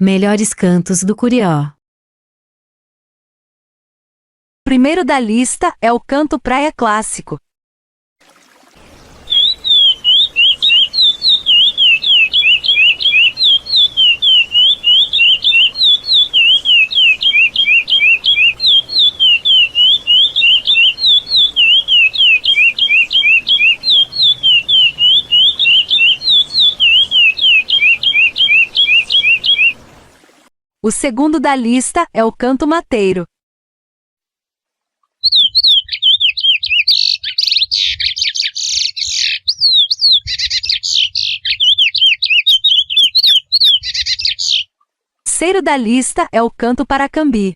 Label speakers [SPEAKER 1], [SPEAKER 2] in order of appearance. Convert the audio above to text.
[SPEAKER 1] Melhores cantos do Curió.
[SPEAKER 2] Primeiro da lista é o canto praia clássico. O segundo da lista é o canto mateiro. O terceiro da lista é o canto paracambi.